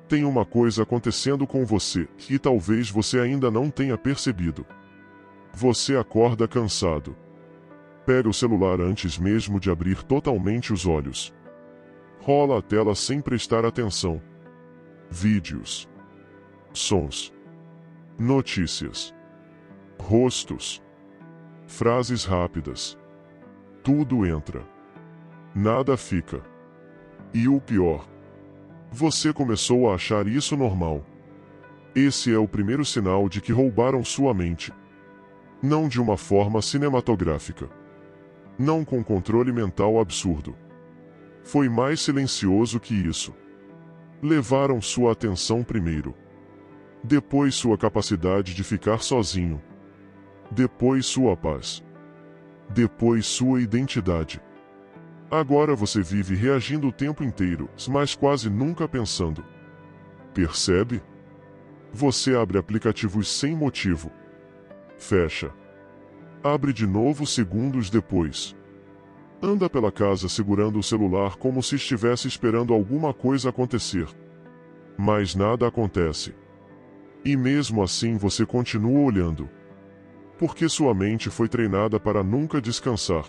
Tem uma coisa acontecendo com você, que talvez você ainda não tenha percebido. Você acorda cansado. Pega o celular antes mesmo de abrir totalmente os olhos. Rola a tela sem prestar atenção. Vídeos. Sons. Notícias. Rostos. Frases rápidas. Tudo entra. Nada fica. E o pior. Você começou a achar isso normal. Esse é o primeiro sinal de que roubaram sua mente. Não de uma forma cinematográfica. Não com controle mental absurdo. Foi mais silencioso que isso. Levaram sua atenção primeiro. Depois sua capacidade de ficar sozinho. Depois sua paz. Depois sua identidade. Agora você vive reagindo o tempo inteiro, mas quase nunca pensando. Percebe? Você abre aplicativos sem motivo. Fecha. Abre de novo segundos depois. Anda pela casa segurando o celular como se estivesse esperando alguma coisa acontecer. Mas nada acontece. E mesmo assim você continua olhando. Porque sua mente foi treinada para nunca descansar.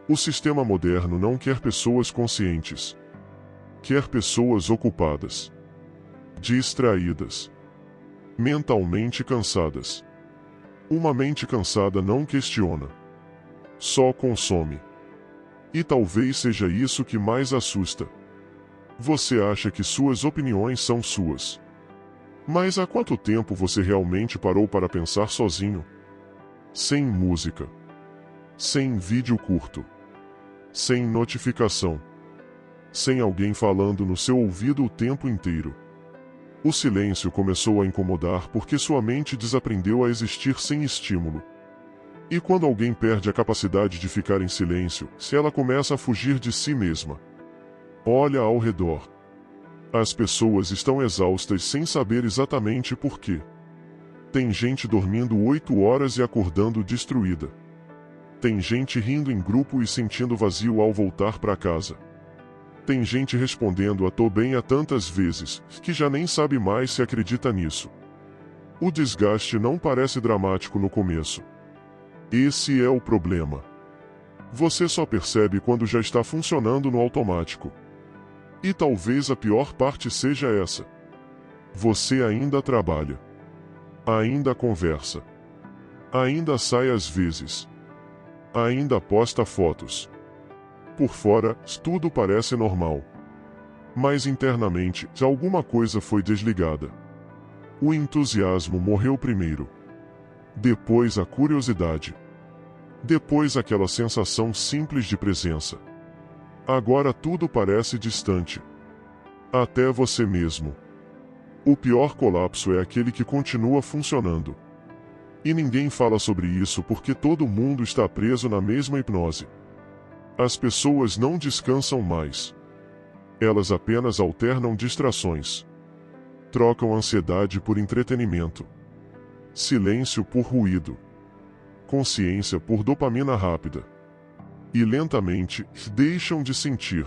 O sistema moderno não quer pessoas conscientes. Quer pessoas ocupadas. Distraídas. Mentalmente cansadas. Uma mente cansada não questiona. Só consome. E talvez seja isso que mais assusta. Você acha que suas opiniões são suas. Mas há quanto tempo você realmente parou para pensar sozinho? Sem música. Sem vídeo curto. Sem notificação. Sem alguém falando no seu ouvido o tempo inteiro. O silêncio começou a incomodar porque sua mente desaprendeu a existir sem estímulo. E quando alguém perde a capacidade de ficar em silêncio, se ela começa a fugir de si mesma. Olha ao redor. As pessoas estão exaustas sem saber exatamente por quê. Tem gente dormindo 8 horas e acordando destruída. Tem gente rindo em grupo e sentindo vazio ao voltar para casa. Tem gente respondendo a "tô bem" a tantas vezes, que já nem sabe mais se acredita nisso. O desgaste não parece dramático no começo. Esse é o problema. Você só percebe quando já está funcionando no automático. E talvez a pior parte seja essa. Você ainda trabalha. Ainda conversa. Ainda sai às vezes. Ainda posta fotos. Por fora, tudo parece normal. Mas internamente, alguma coisa foi desligada. O entusiasmo morreu primeiro. Depois a curiosidade. Depois aquela sensação simples de presença. Agora tudo parece distante. Até você mesmo. O pior colapso é aquele que continua funcionando. E ninguém fala sobre isso porque todo mundo está preso na mesma hipnose. As pessoas não descansam mais. Elas apenas alternam distrações. Trocam ansiedade por entretenimento. Silêncio por ruído. Consciência por dopamina rápida. E lentamente, deixam de sentir.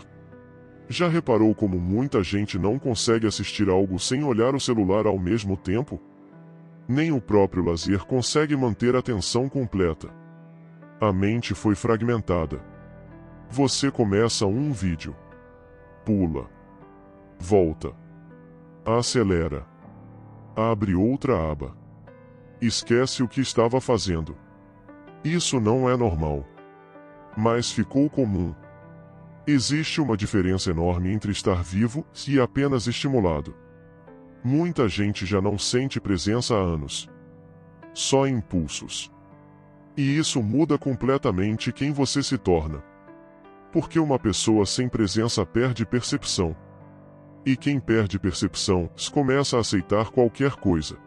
Já reparou como muita gente não consegue assistir algo sem olhar o celular ao mesmo tempo? Nem o próprio lazer consegue manter a atenção completa. A mente foi fragmentada. Você começa um vídeo. Pula. Volta. Acelera. Abre outra aba. Esquece o que estava fazendo. Isso não é normal. Mas ficou comum. Existe uma diferença enorme entre estar vivo e apenas estimulado. Muita gente já não sente presença há anos. Só impulsos. E isso muda completamente quem você se torna. Porque uma pessoa sem presença perde percepção. E quem perde percepção começa a aceitar qualquer coisa.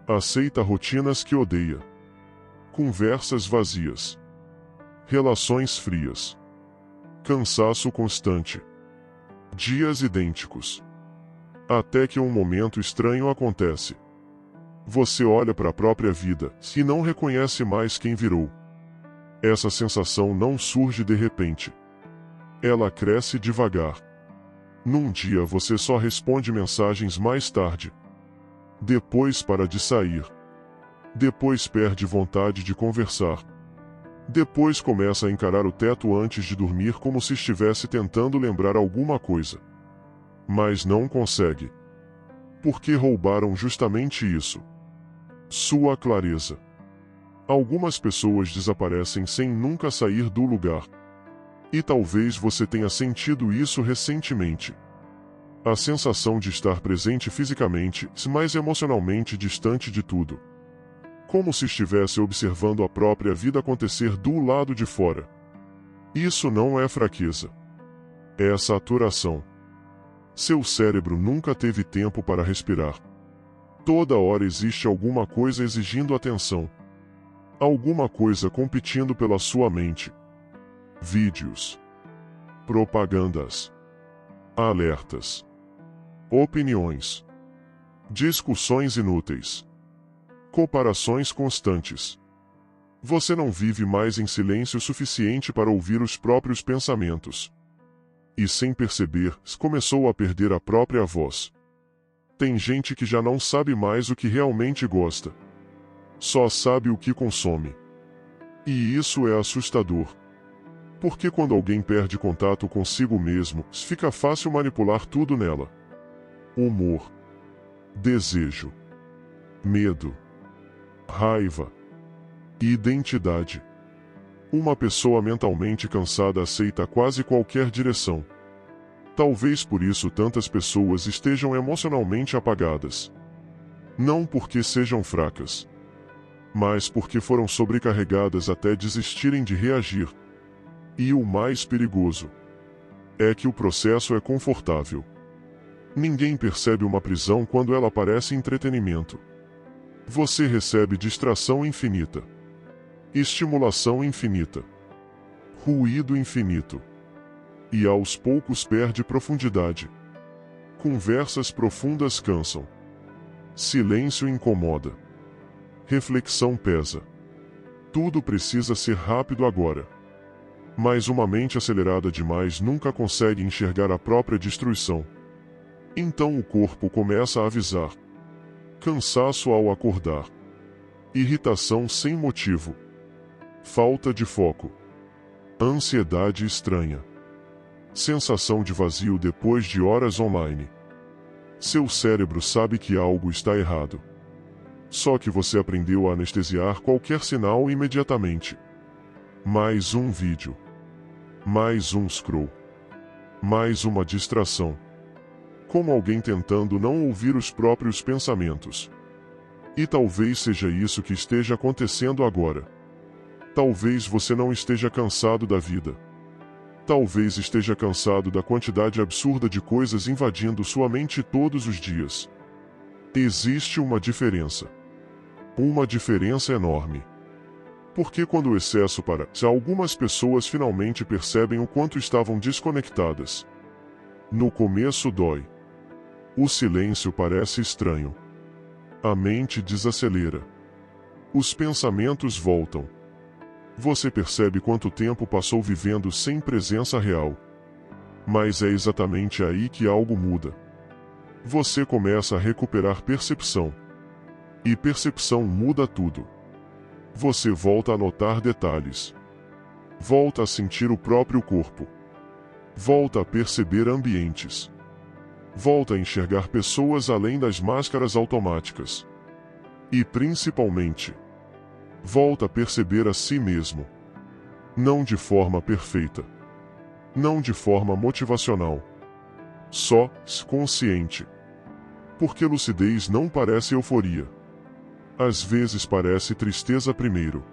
Aceita rotinas que odeia. Conversas vazias. Relações frias. Cansaço constante. Dias idênticos. Até que um momento estranho acontece. Você olha para a própria vida e não reconhece mais quem virou. Essa sensação não surge de repente. Ela cresce devagar. Num dia você só responde mensagens mais tarde. Depois para de sair. Depois perde vontade de conversar. Depois começa a encarar o teto antes de dormir como se estivesse tentando lembrar alguma coisa. Mas não consegue. Porque roubaram justamente isso. Sua clareza. Algumas pessoas desaparecem sem nunca sair do lugar. E talvez você tenha sentido isso recentemente. A sensação de estar presente fisicamente, mas emocionalmente distante de tudo. Como se estivesse observando a própria vida acontecer do lado de fora. Isso não é fraqueza. É saturação. Seu cérebro nunca teve tempo para respirar. Toda hora existe alguma coisa exigindo atenção. Alguma coisa competindo pela sua mente. Vídeos. Propagandas. Alertas. Opiniões. Discussões inúteis. Comparações constantes. Você não vive mais em silêncio suficiente para ouvir os próprios pensamentos. E sem perceber, começou a perder a própria voz. Tem gente que já não sabe mais o que realmente gosta. Só sabe o que consome. E isso é assustador. Porque quando alguém perde contato consigo mesmo, fica fácil manipular tudo nela. Humor. Desejo. Medo. Raiva. Identidade. Uma pessoa mentalmente cansada aceita quase qualquer direção. Talvez por isso tantas pessoas estejam emocionalmente apagadas. Não porque sejam fracas, mas porque foram sobrecarregadas até desistirem de reagir. E o mais perigoso é que o processo é confortável. Ninguém percebe uma prisão quando ela parece entretenimento. Você recebe distração infinita, estimulação infinita, ruído infinito. E aos poucos perde profundidade. Conversas profundas cansam. Silêncio incomoda. Reflexão pesa. Tudo precisa ser rápido agora. Mas uma mente acelerada demais nunca consegue enxergar a própria destruição. Então o corpo começa a avisar. Cansaço ao acordar. Irritação sem motivo. Falta de foco. Ansiedade estranha. Sensação de vazio depois de horas online. Seu cérebro sabe que algo está errado. Só que você aprendeu a anestesiar qualquer sinal imediatamente. Mais um vídeo. Mais um scroll. Mais uma distração. Como alguém tentando não ouvir os próprios pensamentos. E talvez seja isso que esteja acontecendo agora. Talvez você não esteja cansado da vida. Talvez esteja cansado da quantidade absurda de coisas invadindo sua mente todos os dias. Existe uma diferença. Uma diferença enorme. Porque quando o excesso para, algumas pessoas finalmente percebem o quanto estavam desconectadas. No começo dói. O silêncio parece estranho. A mente desacelera. Os pensamentos voltam. Você percebe quanto tempo passou vivendo sem presença real. Mas é exatamente aí que algo muda. Você começa a recuperar percepção. E percepção muda tudo. Você volta a notar detalhes. Volta a sentir o próprio corpo. Volta a perceber ambientes. Volta a enxergar pessoas além das máscaras automáticas. E principalmente, volta a perceber a si mesmo. Não de forma perfeita. Não de forma motivacional. Só, consciente. Porque lucidez não parece euforia. Às vezes parece tristeza primeiro.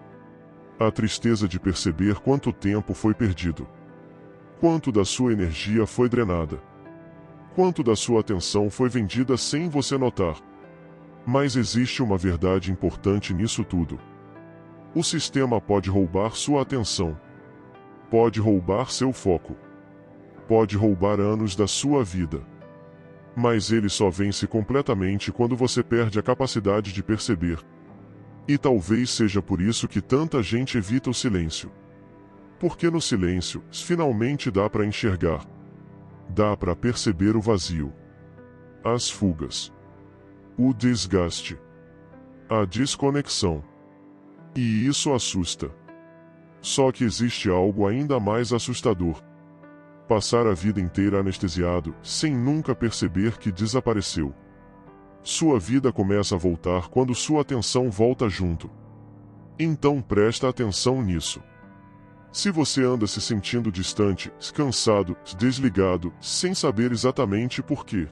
A tristeza de perceber quanto tempo foi perdido. Quanto da sua energia foi drenada. Quanto da sua atenção foi vendida sem você notar. Mas existe uma verdade importante nisso tudo. O sistema pode roubar sua atenção. Pode roubar seu foco. Pode roubar anos da sua vida. Mas ele só vence completamente quando você perde a capacidade de perceber. E talvez seja por isso que tanta gente evita o silêncio. Porque no silêncio, finalmente dá para enxergar. Dá para perceber o vazio, as fugas, o desgaste, a desconexão. E isso assusta. Só que existe algo ainda mais assustador. Passar a vida inteira anestesiado, sem nunca perceber que desapareceu. Sua vida começa a voltar quando sua atenção volta junto. Então presta atenção nisso. Se você anda se sentindo distante, cansado, desligado, sem saber exatamente por quê,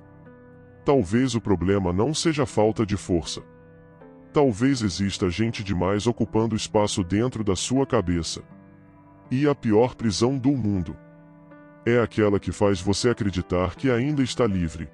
talvez o problema não seja falta de força. Talvez exista gente demais ocupando espaço dentro da sua cabeça. E a pior prisão do mundo é aquela que faz você acreditar que ainda está livre.